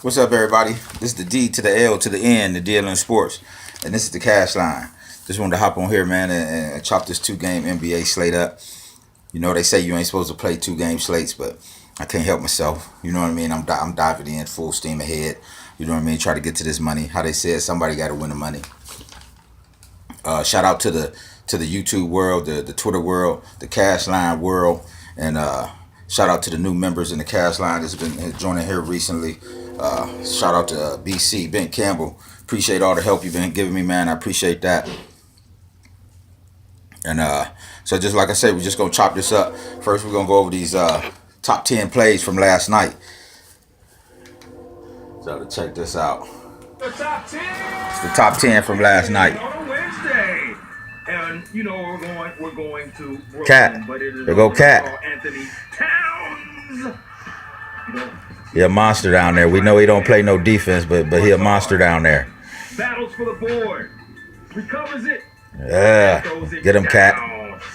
What's up, everybody? This is the D to the L to the N, the deal in sports, and this is the cash line. Just wanted to hop on here, man, and chop this two-game NBA slate up. You know, they say you ain't supposed to play two-game slates, but I can't help myself. You know what I mean? I'm diving in full steam ahead. You know what I mean? Try to get to this money. How they said, somebody got to win the money. Shout out to the YouTube world, the Twitter world, the cash line world, and shout out to the new members in the cash line that's been joining here recently. Shout out to BC, Ben Campbell. Appreciate all the help you've been giving me, man. I appreciate that. And so just like I said, we're just going to chop this up. First, we're going to go over these top 10 plays from last night. So to check this out. The top 10. It's the top 10 from last night. On a Wednesday. And you know we're going to Brooklyn, Cat. But it is There go Cat. Anthony Towns. He a monster down there. We know he don't play no defense, but he a monster down there. Battles for the board. Recovers it. Yeah. Get him, Cat.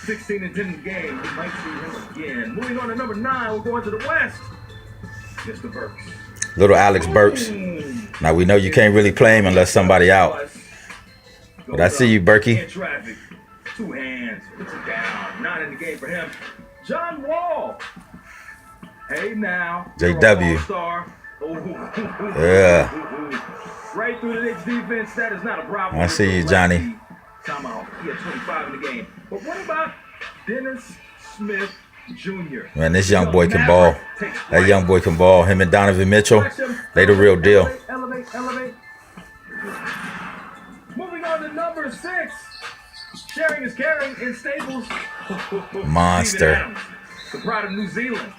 16 and 10 game. We might see him again. Moving on to number 9. We're going to the West. Mr. Burks. Little Alex Burks. Now we know you can't really play him unless somebody out. But I see you, Berkey. Traffic. 2 hands. Puts it down. 9 in the game for him. John Wall. Hey now. JW. Yeah. Right through the Knicks defense. That is not a problem. I see you, Johnny. Timeout. He had 25 in the game. But what about Dennis Smith Jr.? Man, this young boy can ball. That young boy can ball. Him and Donovan Mitchell, they the real deal. Elevate. Moving on to number 6. Sharing is caring in Staples. Monster. The pride of New Zealand.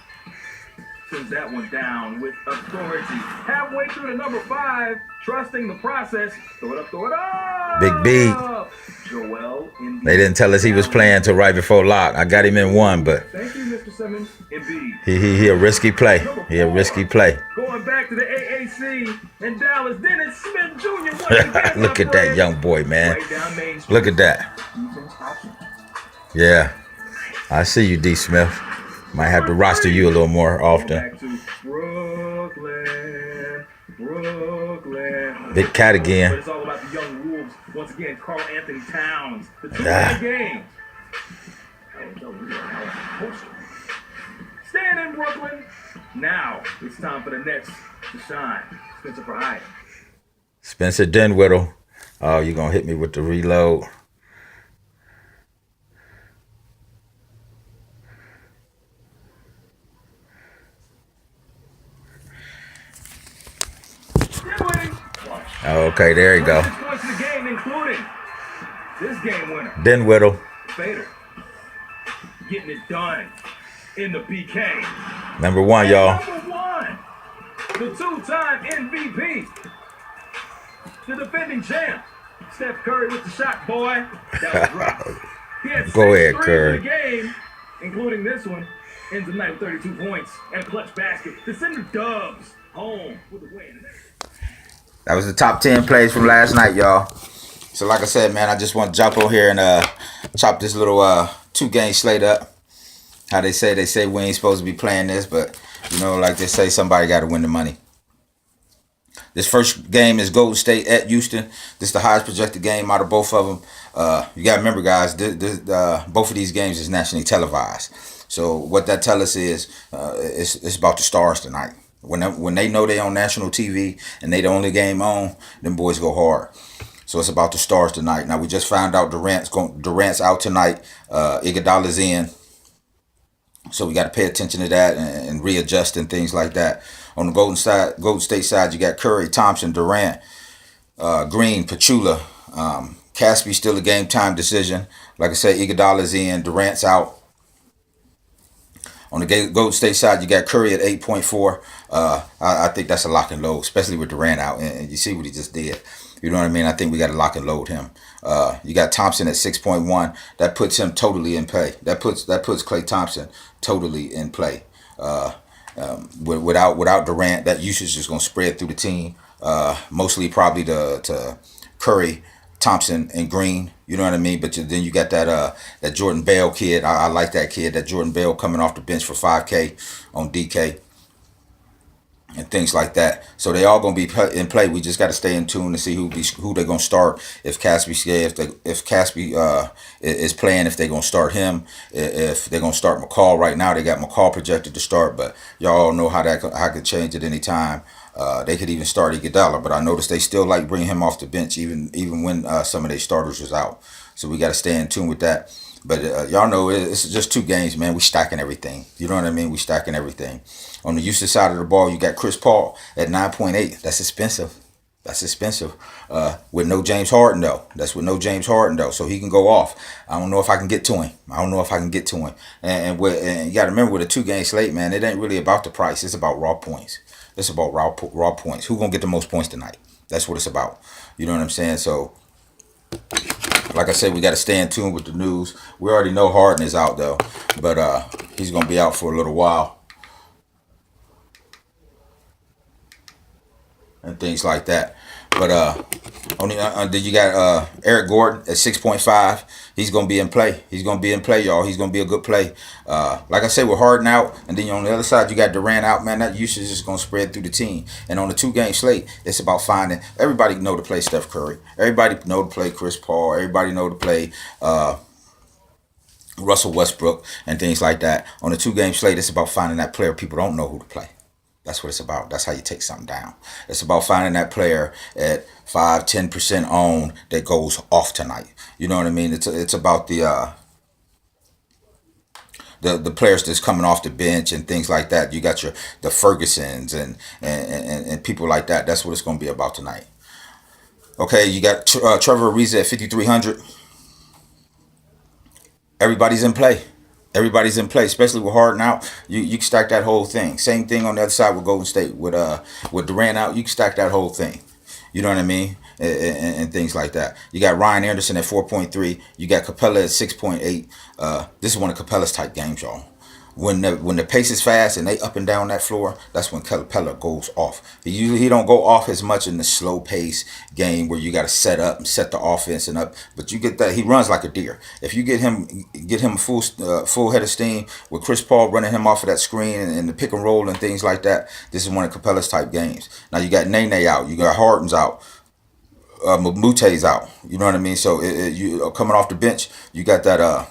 Sends that one down with authority. Halfway through to number 5, trusting the process. Throw it up. Big B. Joel Embiid. They didn't tell us he was playing till right before lock. I got him in one, but Thank you, Mr. Simmons. Embiid. he a risky play. He a risky play. Going back to the AAC in Dallas, Dennis Smith Jr. Look at that young boy, man. Look at that. Yeah. I see you, D. Smith. Might have to roster you a little more often. Back to Brooklyn. Big Cat again. But it's all about the young Wolves. Once again, Carl Anthony Towns. The 2 game. Staying in Brooklyn. Now it's time for the Nets to shine. Spencer for Hyatt. Spencer Dinwiddie. Oh, you're going to hit me with the reload. Oh, okay, there you go. 6 points in the game, including this game winner. Dinwiddie. Fader. Getting it done in the PK. Number 1, y'all. Number 1. The 2-time MVP. The defending champ. Steph Curry with the shot, boy. That was rough. He had Go 6 ahead, threes Curry. in the game, including this one. Ends the night with 32 points and a clutch basket to send the Dubs home with the win. That was the top 10 plays from last night, y'all. So like I said, man, I just want to jump on here and chop this little 2-game slate up. How they say we ain't supposed to be playing this, but you know, like they say, somebody got to win the money. This first game is Golden State at Houston. This is the highest projected game out of both of them. You got to remember, guys, both of these games is nationally televised. So what that tells us is it's about the stars tonight. When they know they on national TV and they the only game on, them boys go hard. So it's about the stars tonight. Now we just found out Durant's out tonight. Iguodala's in. So we got to pay attention to that and readjust and things like that. On the Golden State side, you got Curry, Thompson, Durant, Green, Pachula. Caspi still a game time decision. Like I said, Iguodala's in. Durant's out. On the Golden State side, you got Curry at 8.4. I think that's a lock and load, especially with Durant out. And you see what he just did. You know what I mean? I think we got to lock and load him. You got Thompson at 6.1. That puts him totally in play. That puts Klay Thompson totally in play. Without Durant, that usage is going to spread through the team. Mostly probably to Curry, Thompson, and Green. You know what I mean? But then you got that Jordan Bell kid. I like that kid. That Jordan Bell coming off the bench for $5K on DK. And and things like that. So they all gonna be in play. We just got to stay in tune to see who they're gonna start. If Caspi is playing, if they're gonna start him, if they're gonna start McCall. Right now they got McCall projected to start, but y'all know how could change at any time. They could even start Iguodala, but I noticed they still like bringing him off the bench even when some of their starters was out. So we got to stay in tune with that. But y'all know it's just 2 games, man. We stacking everything. You know what I mean? We stacking everything. On the Houston side of the ball, you got Chris Paul at 9.8. That's expensive. That's expensive. With no James Harden, though. That's with no James Harden, though. So he can go off. I don't know if I can get to him. And you got to remember with a 2-game slate, man, it ain't really about the price. It's about raw points. It's about raw points. Who going to get the most points tonight? That's what it's about. You know what I'm saying? So, like I said, we got to stay in tune with the news. We already know Harden is out, though. But he's going to be out for a little while. And things like that. But then you got Eric Gordon at 6.5. He's gonna be in play. Y'all. He's gonna be a good play. Like I said, with Harden out, and then on the other side you got Durant out. Man, that usage is gonna spread through the team. And on the 2-game slate, it's about finding. Everybody know to play Steph Curry. Everybody know to play Chris Paul. Everybody know to play Russell Westbrook and things like that. On the 2-game slate, it's about finding that player people don't know who to play. That's what it's about. That's how you take something down. It's about finding that player at 5-10% owned that goes off tonight. You know what I mean? It's about the players that's coming off the bench and things like that. You got the Fergusons and people like that. That's what it's going to be about tonight. Okay, you got Trevor Ariza at 5,300. Everybody's in play. Everybody's in play, especially with Harden out. You can stack that whole thing. Same thing on the other side with Golden State. With Durant out, you can stack that whole thing. You know what I mean? And things like that. You got Ryan Anderson at 4.3. You got Capella at 6.8. This is one of Capella's type games, y'all. When the pace is fast and they up and down that floor, that's when Capella goes off. He don't go off as much in the slow pace game where you got to set up and set the offense and up. But you get that he runs like a deer. If you get him a full head of steam with Chris Paul running him off of that screen and the pick and roll and things like that, this is one of Capella's type games. Now you got Nene out, you got Harden's out. Mabute's out. You know what I mean? So you coming off the bench, you got that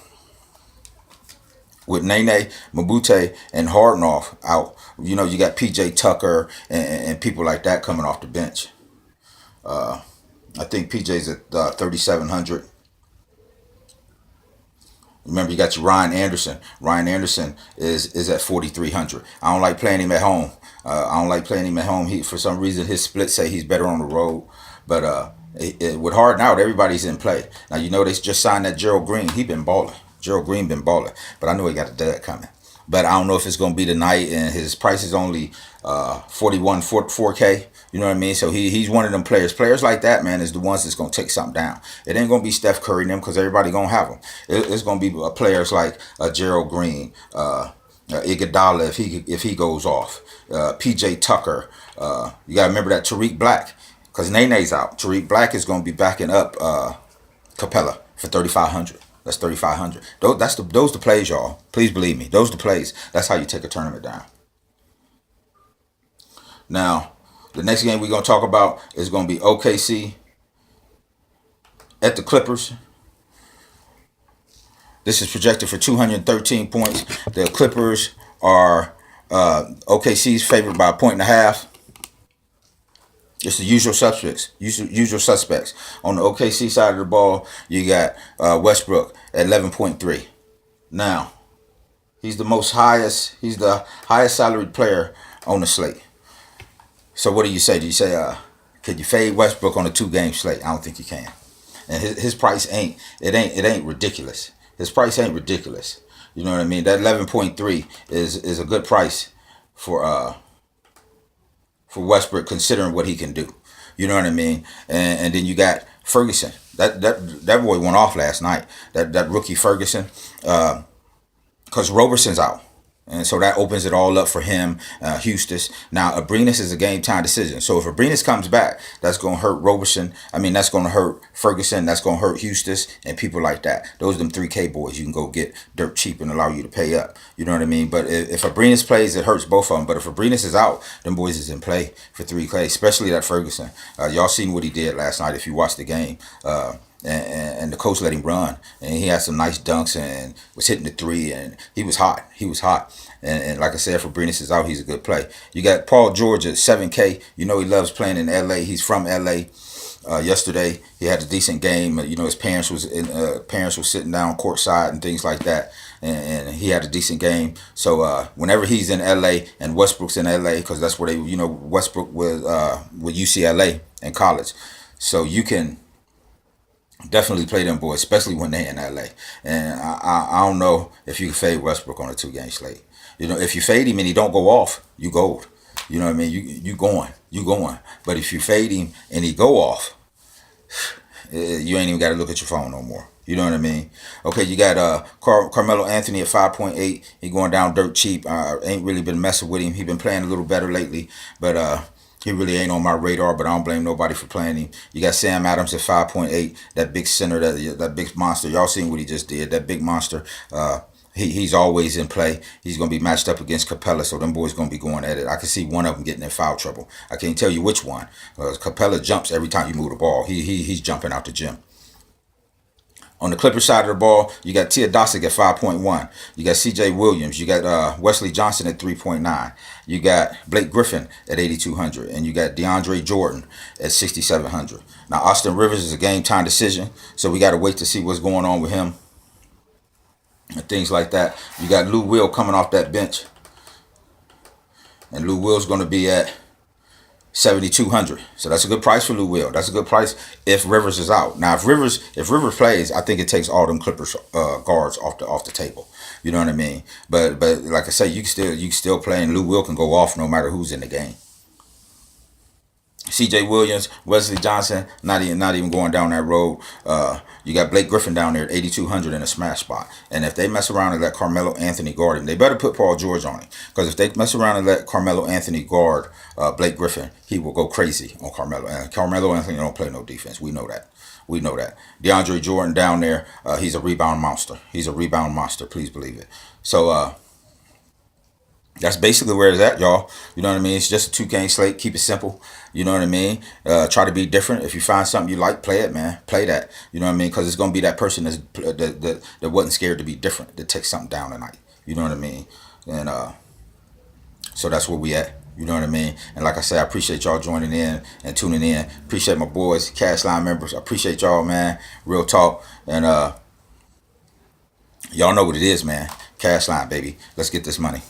with Nene, Mabute, and Harden out. You know, you got PJ Tucker and people like that coming off the bench. I think PJ's at 3,700. Remember, you got your Ryan Anderson. Ryan Anderson is at 4,300. I don't like playing him at home. For some reason, his splits say he's better on the road. But with Harden out, everybody's in play. Now, you know, they just signed that Gerald Green. He been balling. Gerald Green been balling, but I know he got a dud coming. But I don't know if it's going to be tonight, and his price is only 4K. You know what I mean? So he's one of them players. Players like that, man, is the ones that's going to take something down. It ain't going to be Steph Curry and them because everybody going to have them. It's going to be players like Gerald Green, Iguodala if he goes off, PJ Tucker. You got to remember that Tariq Black because Nene's out. Tariq Black is going to be backing up Capella for 3,500. That's 3,500. Those the plays, y'all. Please believe me. Those the plays. That's how you take a tournament down. Now, the next game we're going to talk about is going to be OKC at the Clippers. This is projected for 213 points. The Clippers are OKC's favored by 1.5. It's the usual suspects. Usual suspects. On the OKC side of the ball, you got Westbrook at 11.3. Now, he's the highest salaried player on the slate. So what do you say? Do you say, could you fade Westbrook on a 2-game slate? I don't think you can. And his price ain't ridiculous. His price ain't ridiculous. You know what I mean? That 11.3 is a good price for Westbrook, considering what he can do. You know what I mean? And then you got Ferguson. That boy went off last night. That rookie Ferguson. Because Roberson's out. And so that opens it all up for him, Houston. Now, Abrinas is a game time decision. So if Abrinas comes back, that's going to hurt Roberson. I mean, that's going to hurt Ferguson. That's going to hurt Houston and people like that. Those are them 3K boys you can go get dirt cheap and allow you to pay up. You know what I mean? But if Abrinas plays, it hurts both of them. But if Abrinas is out, them boys is in play for 3K, especially that Ferguson. Y'all seen what he did last night if you watched the game. And the coach let him run, and he had some nice dunks and was hitting the three, and he was hot. He was hot. And like I said, if Abrinas is out, he's a good play. You got Paul George at 7K. You know he loves playing in LA. He's from LA. Yesterday he had a decent game. You know his parents was sitting down courtside and things like that, and he had a decent game. So whenever he's in LA and Westbrook's in LA, because that's where Westbrook was with UCLA in college, so you can definitely play them boys, especially when they're in LA. And I don't know if you can fade Westbrook on a 2-game slate. You know, if you fade him and he don't go off, you gold. You know what I mean? You going. But if you fade him and he go off, you ain't even got to look at your phone no more. You know what I mean? Okay, you got Carmelo Anthony at 5.8. He going down dirt cheap. Ain't really been messing with him. He been playing a little better lately, but he really ain't on my radar, but I don't blame nobody for playing him. You got Sam Adams at 5.8, that big center, that big monster. Y'all seen what he just did, that big monster. He's always in play. He's going to be matched up against Capella, so them boys going to be going at it. I can see one of them getting in foul trouble. I can't tell you which one. Capella jumps every time you move the ball. He's jumping out the gym. On the Clippers side of the ball, you got Teodosic at 5.1. You got C.J. Williams. You got Wesley Johnson at 3.9. You got Blake Griffin at 8,200. And you got DeAndre Jordan at 6,700. Now, Austin Rivers is a game-time decision, so we got to wait to see what's going on with him and things like that. You got Lou Will coming off that bench. And Lou Will's going to be at 7,200. So that's a good price for Lou Will. That's a good price if Rivers is out. Now, if Rivers plays, I think it takes all them Clippers guards off the table. You know what I mean? But like I say, you can still play, and Lou Will can go off no matter who's in the game. C.J. Williams, Wesley Johnson, not even going down that road. You got Blake Griffin down there at 8,200 in a smash spot. And if they mess around and let Carmelo Anthony guard him, they better put Paul George on him. Because if they mess around and let Carmelo Anthony guard Blake Griffin, he will go crazy on Carmelo. And Carmelo Anthony don't play no defense. We know that. DeAndre Jordan down there, he's a rebound monster. Please believe it. So, that's basically where it's at, y'all. You know what I mean? It's just a 2-game slate. Keep it simple. You know what I mean? Try to be different. If you find something you like, play it, man. Play that. You know what I mean? Because it's going to be that person that wasn't scared to be different, that takes something down tonight. You know what I mean? And so that's where we at. You know what I mean? And like I said, I appreciate y'all joining in and tuning in. Appreciate my boys, CASHLINE members. I appreciate y'all, man. Real talk. And y'all know what it is, man. CASHLINE, baby. Let's get this money.